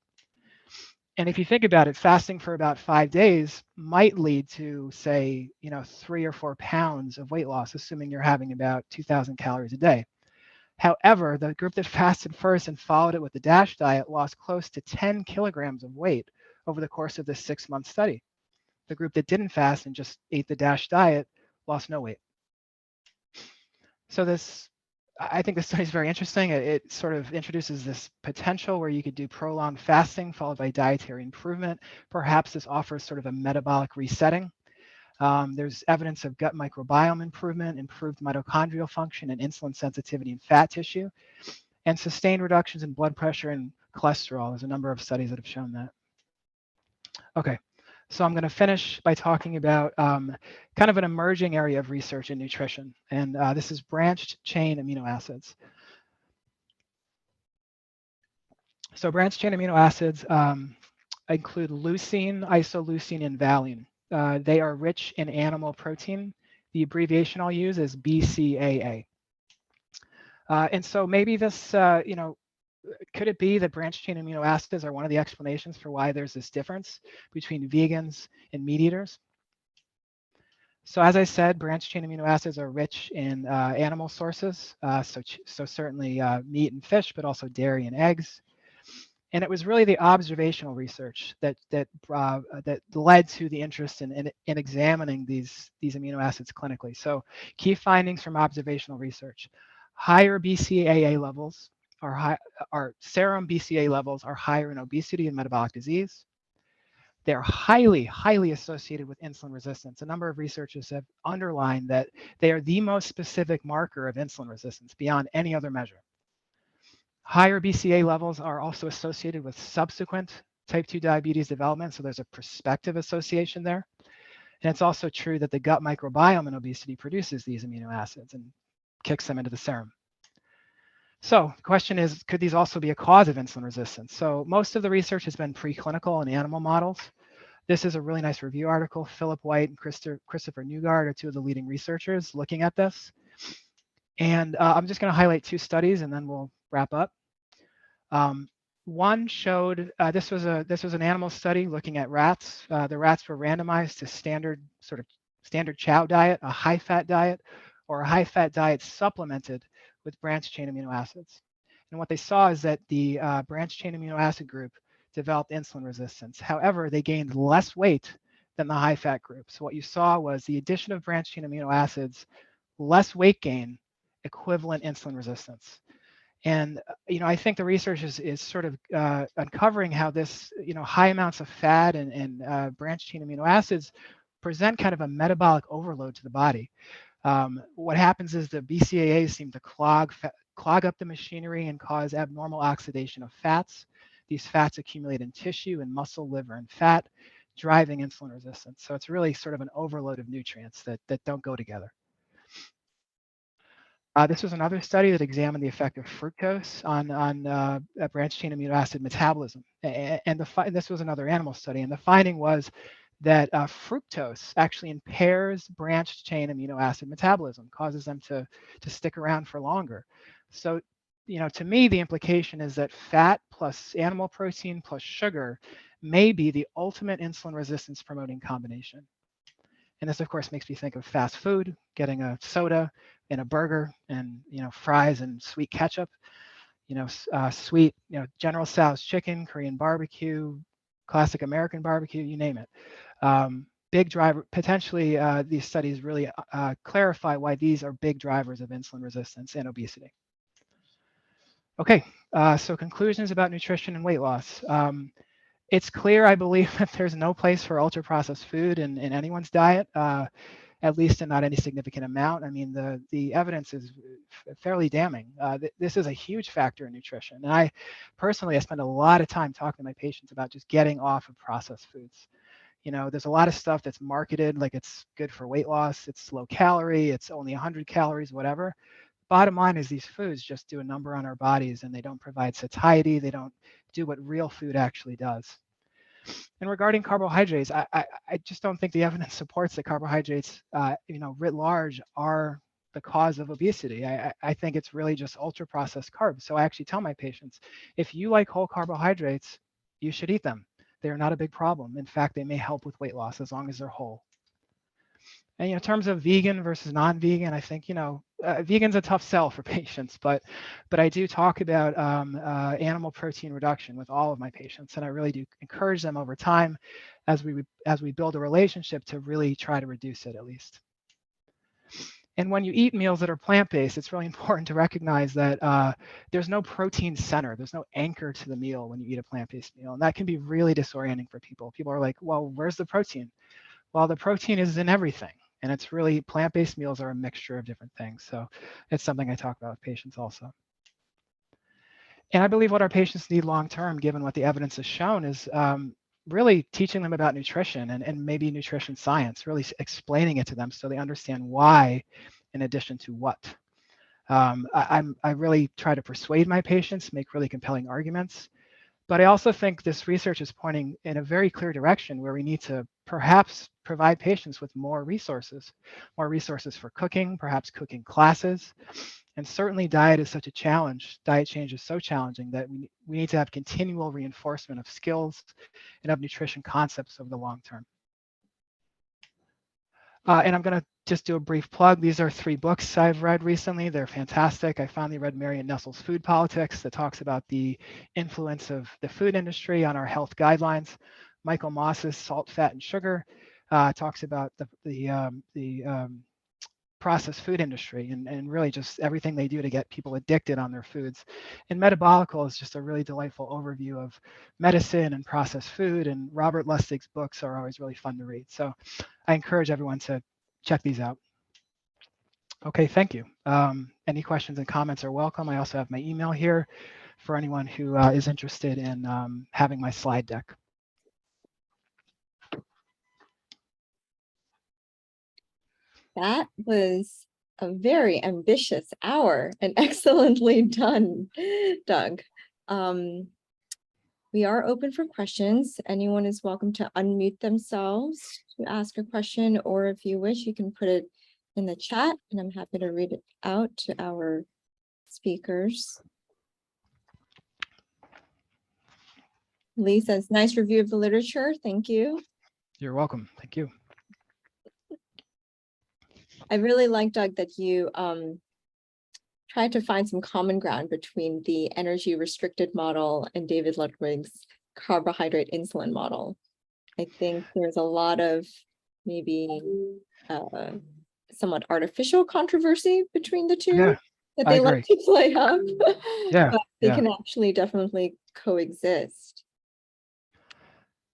And if you think about it, fasting for about 5 days might lead to, say, 3 or 4 pounds of weight loss, assuming you're having about 2,000 calories a day. However, the group that fasted first and followed it with the DASH diet lost close to 10 kilograms of weight over the course of this 6-month study. The group that didn't fast and just ate the DASH diet lost no weight. So I think this study is very interesting. It sort of introduces this potential where you could do prolonged fasting followed by dietary improvement. Perhaps this offers sort of a metabolic resetting. There's evidence of gut microbiome improvement, improved mitochondrial function, and insulin sensitivity in fat tissue, and sustained reductions in blood pressure and cholesterol. There's a number of studies that have shown that. Okay, so I'm going to finish by talking about kind of an emerging area of research in nutrition, and this is branched chain amino acids. So branched chain amino acids include leucine, isoleucine, and valine. They are rich in animal protein. The abbreviation I'll use is BCAA. And so maybe this, could it be that branched chain amino acids are one of the explanations for why there's this difference between vegans and meat eaters? So as I said, branched chain amino acids are rich in animal sources, so certainly meat and fish, but also dairy and eggs. And it was really the observational research that led to the interest in examining these amino acids clinically. So key findings from observational research: higher BCAA levels serum BCAA levels are higher in obesity and metabolic disease. they're highly, highly associated with insulin resistance. A number of researchers have underlined that they are the most specific marker of insulin resistance beyond any other measure. Higher BCA levels are also associated with subsequent type 2 diabetes development, so there's a prospective association there. And it's also true that the gut microbiome in obesity produces these amino acids and kicks them into the serum. So the question is, could these also be a cause of insulin resistance? So most of the research has been preclinical in animal models. This is a really nice review article. Philip White and Christopher Newgard are two of the leading researchers looking at this. And I'm just going to highlight two studies and then we'll wrap up. One showed this was an animal study looking at rats. The rats were randomized to standard chow diet, a high-fat diet, or a high-fat diet supplemented with branched-chain amino acids. And what they saw is that the branched-chain amino acid group developed insulin resistance. However, they gained less weight than the high-fat group. So what you saw was the addition of branched-chain amino acids, less weight gain, equivalent insulin resistance. And I think the research is sort of uncovering how this, high amounts of fat and branched chain amino acids present kind of a metabolic overload to the body. What happens is the BCAAs seem to clog up the machinery and cause abnormal oxidation of fats. These fats accumulate in tissue and muscle, liver, and fat, driving insulin resistance. So it's really sort of an overload of nutrients that don't go together. This was another study that examined the effect of fructose on branched chain amino acid metabolism. And this was another animal study. And the finding was that fructose actually impairs branched chain amino acid metabolism, causes them to stick around for longer. So, to me, the implication is that fat plus animal protein plus sugar may be the ultimate insulin resistance promoting combination. And this, of course, makes me think of fast food, getting a soda and a burger and, fries and sweet ketchup, sweet, General Tso's chicken, Korean barbecue, classic American barbecue, you name it. Big driver, potentially these studies really clarify why these are big drivers of insulin resistance and obesity. Okay, so conclusions about nutrition and weight loss. It's clear, I believe, that there's no place for ultra-processed food in anyone's diet, at least in not any significant amount. I mean, the evidence is fairly damning. This is a huge factor in nutrition. And I spend a lot of time talking to my patients about just getting off of processed foods. There's a lot of stuff that's marketed like it's good for weight loss, it's low calorie, it's only 100 calories, whatever. Bottom line is these foods just do a number on our bodies and they don't provide satiety, they don't do what real food actually does. And regarding carbohydrates, I just don't think the evidence supports that carbohydrates, writ large, are the cause of obesity. I think it's really just ultra-processed carbs. So I actually tell my patients, if you like whole carbohydrates, you should eat them. They're not a big problem. In fact, they may help with weight loss as long as they're whole. And in terms of vegan versus non-vegan, I think vegan's a tough sell for patients, but I do talk about animal protein reduction with all of my patients, and I really do encourage them over time as we build a relationship to really try to reduce it at least. And when you eat meals that are plant-based, it's really important to recognize that there's no protein center, there's no anchor to the meal when you eat a plant-based meal, and that can be really disorienting for people. People are like, well, where's the protein? Well, the protein is in everything. And it's really, plant-based meals are a mixture of different things. So it's something I talk about with patients also. And I believe what our patients need long-term, given what the evidence has shown, is really teaching them about nutrition and maybe nutrition science, really explaining it to them so they understand why in addition to what. I really try to persuade my patients, make really compelling arguments. But I also think this research is pointing in a very clear direction where we need to perhaps provide patients with more resources for cooking, perhaps cooking classes. And certainly diet is such a challenge. Diet change is so challenging that we need to have continual reinforcement of skills and of nutrition concepts over the long term. And I'm going to just do a brief plug. These are 3 books I've read recently. They're fantastic. I finally read Marion Nestle's Food Politics that talks about the influence of the food industry on our health guidelines. Michael Moss's Salt, Fat, and Sugar talks about the processed food industry and really just everything they do to get people addicted on their foods. And Metabolical is just a really delightful overview of medicine and processed food. And Robert Lustig's books are always really fun to read. So I encourage everyone to check these out. Okay, thank you. Any questions and comments are welcome. I also have my email here for anyone who is interested in having my slide deck. That was a very ambitious hour and excellently done, Doug. We are open for questions. Anyone is welcome to unmute themselves to ask a question, or if you wish, you can put it in the chat and I'm happy to read it out to our speakers. Lee says, nice review of the literature. Thank you. You're welcome. Thank you. I really like, Doug, that you tried to find some common ground between the energy restricted model and David Ludwig's carbohydrate insulin model. I think there's a lot of maybe somewhat artificial controversy between the two that they like to play up. Yeah, but they can actually definitely coexist.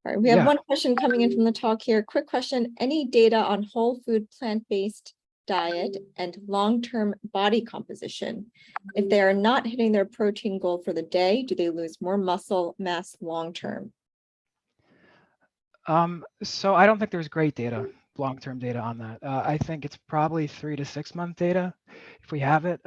All right, we have one question coming in from the talk here. Quick question, any data on whole food plant-based diet and long-term body composition? If they are not hitting their protein goal for the day, do they lose more muscle mass long-term? So I don't think there's great data, long-term data on that. I think it's probably 3 to 6 month data if we have it.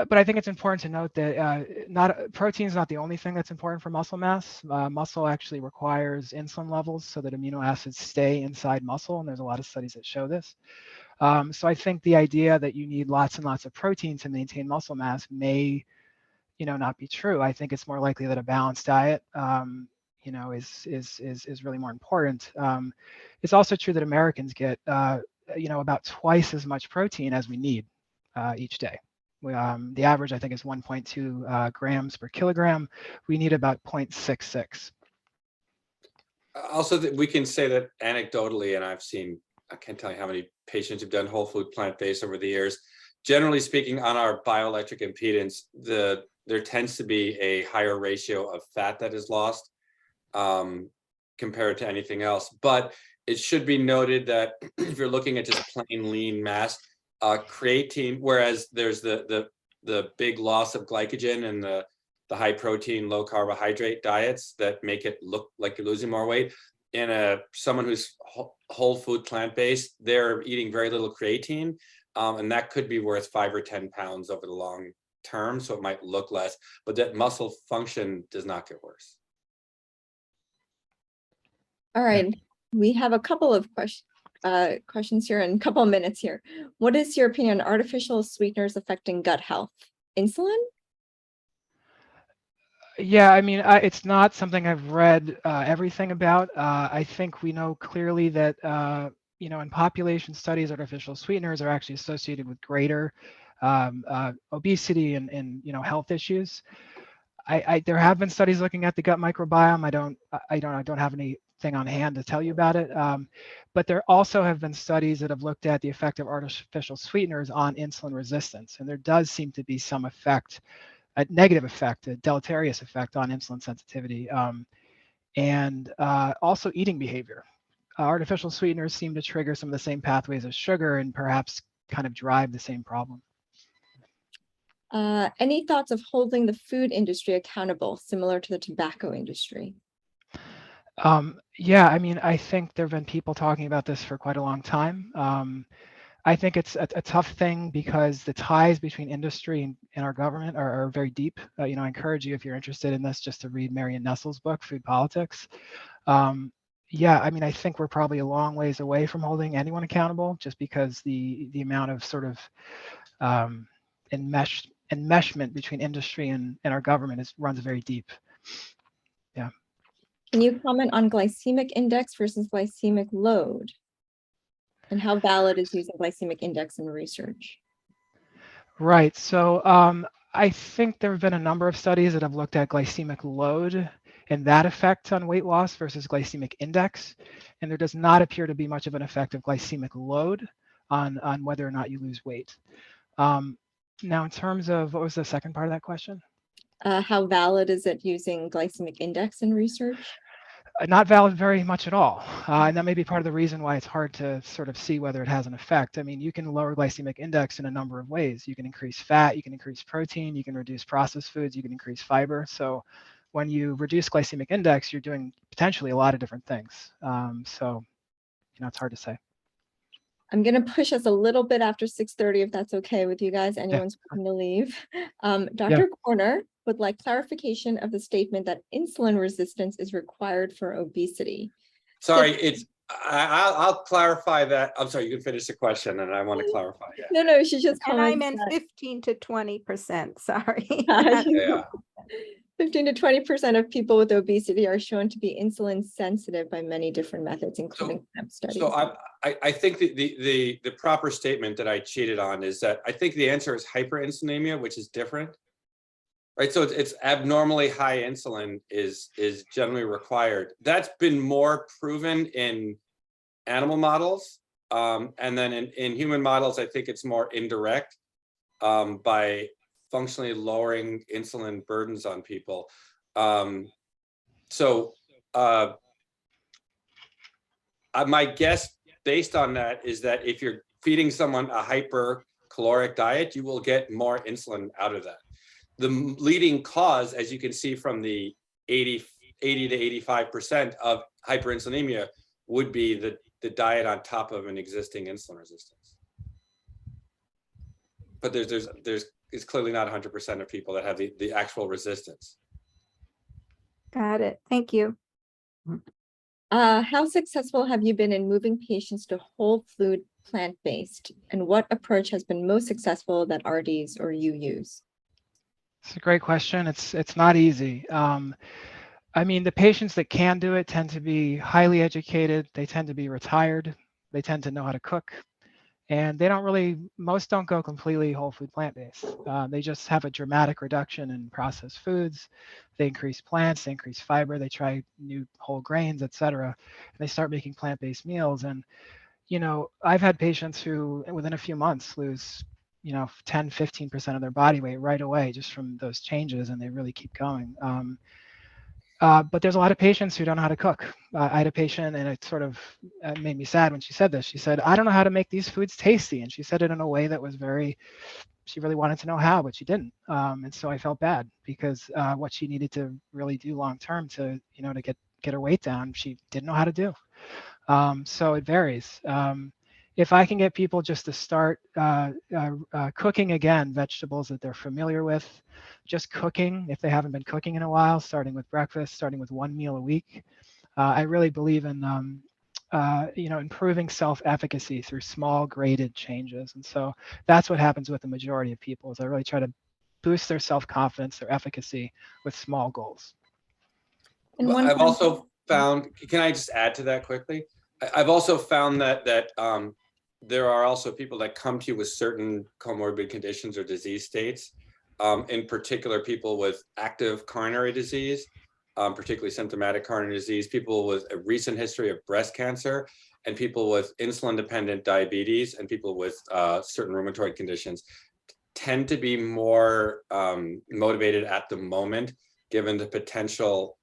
But I think it's important to note that protein is not the only thing that's important for muscle mass. Muscle actually requires insulin levels so that amino acids stay inside muscle, and there's a lot of studies that show this. So I think the idea that you need lots and lots of protein to maintain muscle mass may, not be true. I think it's more likely that a balanced diet, is really more important. It's also true that Americans get, about twice as much protein as we need each day. The average, I think, is 1.2 grams per kilogram. We need about 0.66. Also, we can say that anecdotally, and I can't tell you how many patients have done whole food plant-based over the years. Generally speaking, on our bioelectric impedance, there tends to be a higher ratio of fat that is lost compared to anything else. But it should be noted that if you're looking at just plain lean mass, creatine, whereas there's the big loss of glycogen and the high protein, low carbohydrate diets that make it look like you're losing more weight. In someone who's whole food plant-based, they're eating very little creatine, and that could be worth 5 or 10 pounds over the long term. So it might look less, but that muscle function does not get worse. All right, we have a couple of questions here and a couple of minutes here. What is your opinion on artificial sweeteners affecting gut health? Insulin? Yeah, I mean, it's not something I've read everything about. I think we know clearly that, in population studies, artificial sweeteners are actually associated with greater obesity and health issues. There have been studies looking at the gut microbiome. I don't have anything on hand to tell you about it. But there also have been studies that have looked at the effect of artificial sweeteners on insulin resistance, and there does seem to be some effect, a negative effect, a deleterious effect on insulin sensitivity, and also eating behavior. Artificial sweeteners seem to trigger some of the same pathways as sugar and perhaps kind of drive the same problem. Any thoughts of holding the food industry accountable, similar to the tobacco industry? Yeah, I mean, I think there have been people talking about this for quite a long time. I think it's a tough thing because the ties between industry and our government are very deep. I encourage you, if you're interested in this, just to read Marion Nestle's book, Food Politics. Yeah, I mean, I think we're probably a long ways away from holding anyone accountable, just because the amount of sort of enmeshment between industry and our government runs very deep. Yeah. Can you comment on glycemic index versus glycemic load? And how valid is using glycemic index in research? Right. So I think there have been a number of studies that have looked at glycemic load and that effect on weight loss versus glycemic index. And there does not appear to be much of an effect of glycemic load. on whether or not you lose weight. Now, in terms of, what was the second part of that question? How valid is it using glycemic index in research? Not valid very much at all. And that may be part of the reason why it's hard to sort of see whether it has an effect. I mean, you can lower glycemic index in a number of ways. You can increase fat, you can increase protein, you can reduce processed foods, you can increase fiber. So when you reduce glycemic index, you're doing potentially a lot of different things. So, it's hard to say. I'm going to push us a little bit after 6:30, if that's okay with you guys. Yeah. Anyone's welcome to leave. Yeah. Dr. Corner would like clarification of the statement that insulin resistance is required for obesity. Sorry, I'll clarify that. I'm sorry, you can finish the question and I want to clarify. Yeah. No, she just And I commented meant 15 to 20%, sorry. Yeah. 15 to 20% of people with obesity are shown to be insulin sensitive by many different methods, including clamp studies. So I think the proper statement that I cheated on is that I think the answer is hyperinsulinemia, which is different. Right, so it's abnormally high insulin is generally required. That's been more proven in animal models, and then in human models, I think it's more indirect by functionally lowering insulin burdens on people. My guess based on that is that if you're feeding someone a hypercaloric diet, you will get more insulin out of that. The leading cause, as you can see from the 80 to 85% of hyperinsulinemia, would be the diet on top of an existing insulin resistance. But it's clearly not 100% of people that have the actual resistance. Got it. Thank you. How successful have you been in moving patients to whole food plant-based? And what approach has been most successful that RDs or you use? It's a great question. It's not easy. I mean, the patients that can do it tend to be highly educated. They tend to be retired. They tend to know how to cook. And most don't go completely whole food plant-based. They just have a dramatic reduction in processed foods. They increase plants, they increase fiber, they try new whole grains, et cetera. And they start making plant-based meals. And, I've had patients who within a few months lose 10, 15% of their body weight right away just from those changes, and they really keep going. But there's a lot of patients who don't know how to cook. I had a patient, and it sort of made me sad when she said this. She said, I don't know how to make these foods tasty. And she said it in a way that was she really wanted to know how, but she didn't. And so I felt bad because what she needed to really do long-term to get her weight down, she didn't know how to do. So it varies. If I can get people just to start cooking again, vegetables that they're familiar with, just cooking, if they haven't been cooking in a while, starting with breakfast, starting with one meal a week. I really believe in, improving self-efficacy through small graded changes. And so that's what happens with the majority of people is I really try to boost their self-confidence, their efficacy with small goals. And I've also found, can I just add to that quickly? I've also found that there are also people that come to you with certain comorbid conditions or disease states, in particular people with active coronary disease, particularly symptomatic coronary disease, people with a recent history of breast cancer, and people with insulin-dependent diabetes, and people with certain rheumatoid conditions tend to be more motivated at the moment, given the potential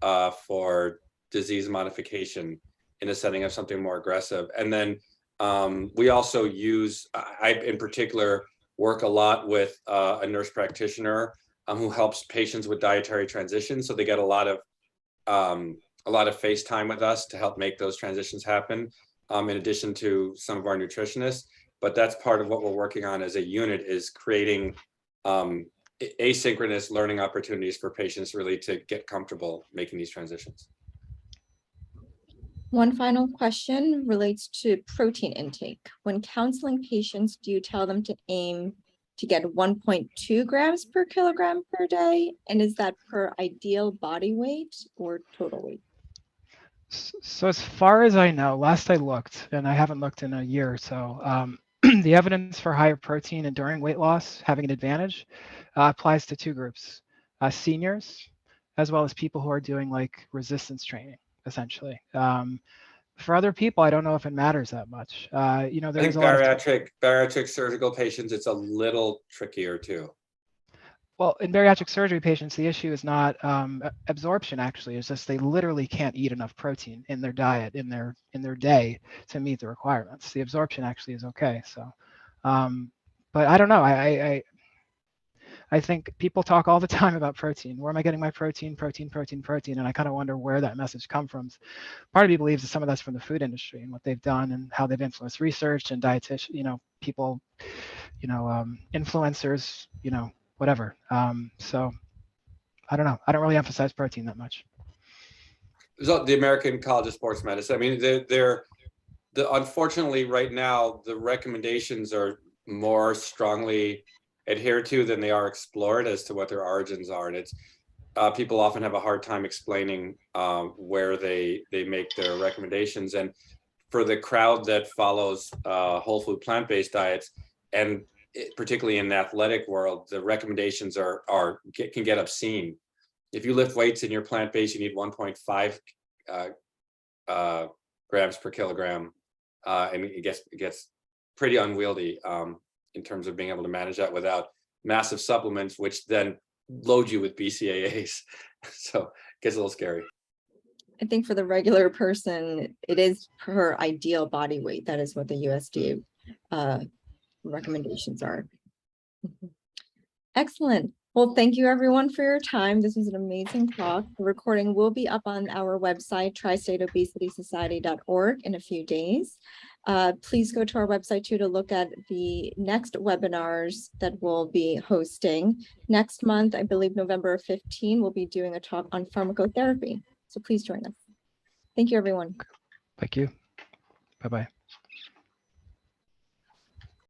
for disease modification in a setting of something more aggressive. And then we also use, I in particular work a lot with a nurse practitioner who helps patients with dietary transitions. So they get a lot of face time with us to help make those transitions happen, in addition to some of our nutritionists. But that's part of what we're working on as a unit, is creating asynchronous learning opportunities for patients really to get comfortable making these transitions. One final question relates to protein intake. When counseling patients, do you tell them to aim to get 1.2 grams per kilogram per day? And is that per ideal body weight or total weight? So as far as I know, last I looked, and I haven't looked in a year or so, the evidence for higher protein and during weight loss having an advantage applies to two groups, seniors, as well as people who are doing like resistance training, essentially. For other people, I don't know if it matters that much. You know, I there think is a lot of bariatric surgical patients, it's a little trickier too. well, in bariatric surgery patients, the issue is not absorption. Actually, it's just they literally can't eat enough protein in their diet in their day to meet the requirements. The absorption actually is okay. So, but I don't know. I think people talk all the time about protein. Where am I getting my protein? Protein, protein, protein. And I kind of wonder where that message comes from. Part of me believes that some of that's from the food industry and what they've done and how they've influenced research and dietitian, you know, people, you know, influencers, you know, whatever. So I don't know. I don't really emphasize protein that much. So the American College of Sports Medicine. I mean, unfortunately right now the recommendations are more strongly adhered to than they are explored as to what their origins are, and it's people often have a hard time explaining where they make their recommendations. And for the crowd that follows whole food plant-based diets, and particularly in the athletic world, the recommendations can get obscene. If you lift weights in your plant-based, you need 1.5 grams per kilogram, and it gets pretty unwieldy in terms of being able to manage that without massive supplements, which then load you with BCAAs. So it gets a little scary. I think for the regular person, it is per ideal body weight. That is what the USDA recommendations are. Excellent. Well, thank you everyone for your time. This was an amazing talk. The recording will be up on our website, tristateobesitysociety.org, in a few days. Please go to our website too to look at the next webinars that we'll be hosting. Next month, I believe November 15, we'll be doing a talk on pharmacotherapy. So please join us. Thank you, everyone. Thank you. Bye-bye.